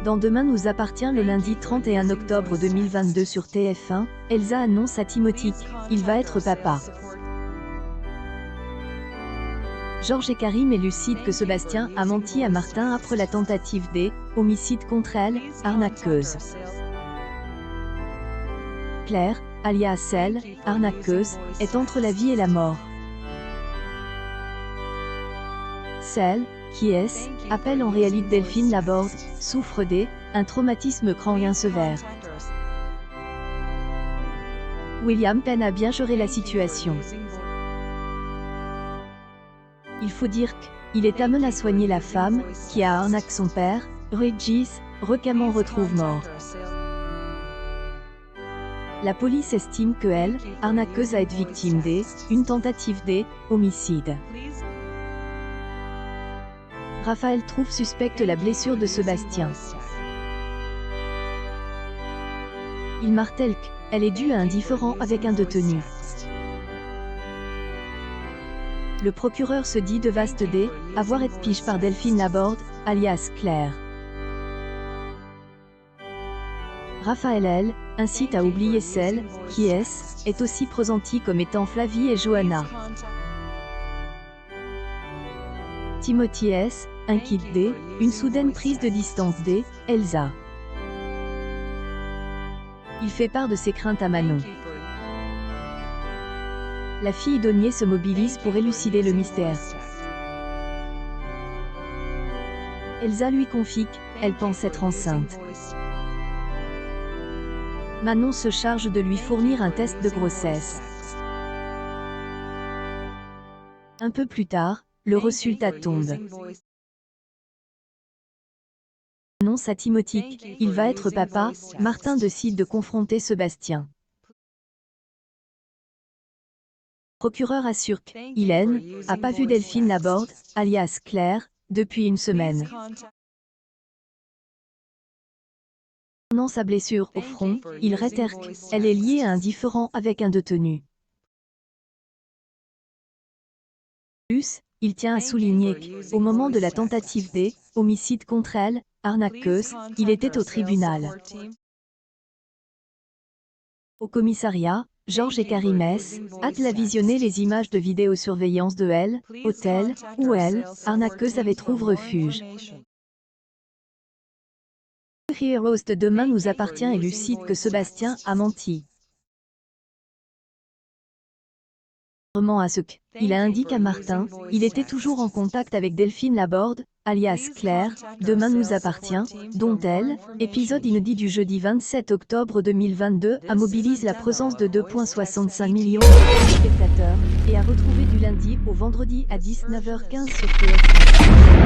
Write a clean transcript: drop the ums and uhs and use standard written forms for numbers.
Dans Demain nous appartient le lundi 31 octobre 2022 sur TF1, Elsa annonce à Timothy qu'il va être papa. Georges et Karim élucident que Sébastien a menti à Martin après la tentative d'homicide contre elle, arnaqueuse. Claire, alias Celle, arnaqueuse, est entre la vie et la mort. Celle, qui est, appelle en réalité Delphine Laborde, souffre d'un traumatisme crânien sévère. William peine à bien gérer la situation. Il faut dire qu'il est amené à soigner la femme, qui a arnaqué son père, Regis, requémant retrouve mort. La police estime que elle, arnaqueuse, a été victime d'une tentative d'homicide. Raphaël trouve suspecte la blessure de Sébastien. Il martèle qu'elle est due à un différend avec un détenu. Le procureur se dit dévasté d'avoir été piégé par Delphine Laborde, alias Claire. Raphaël, elle, incite à oublier Celle, qui est aussi pressentie comme étant Flavie et Johanna. Timothy inquiète une soudaine prise de distance d'Elsa. Il fait part de ses craintes à Manon. La fille d'Ognier se mobilise pour élucider le mystère. Elsa lui confie qu'elle pense être enceinte. Manon se charge de lui fournir un test de grossesse. Un peu plus tard, le résultat tombe. Annonce à Timothy qu'il va être papa, Martin décide de confronter Sébastien. Le procureur assure qu'il n'a pas vu Delphine Laborde, alias Claire, depuis une semaine. Concernant sa blessure au front, il réitère qu'elle est liée à un différend avec un détenu. Plus, il tient à souligner qu'au moment de la tentative d'homicide contre elle, arnaqueuse, il était au tribunal. Au commissariat, Georges et Karim hâtent à visionner les images de vidéosurveillance de elle, hôtel, où elle, arnaqueuse, avait trouvé refuge. Heroes de Demain nous appartient élucide que Sébastien a menti. À ce qu'il a indiqué à Martin, il était toujours en contact avec Delphine Laborde, alias Claire, Demain nous appartient, dont elle, épisode inédit du jeudi 27 octobre 2022, a mobilisé la présence de 2,65 millions de spectateurs, et a retrouvé du lundi au vendredi à 19h15 sur TF1.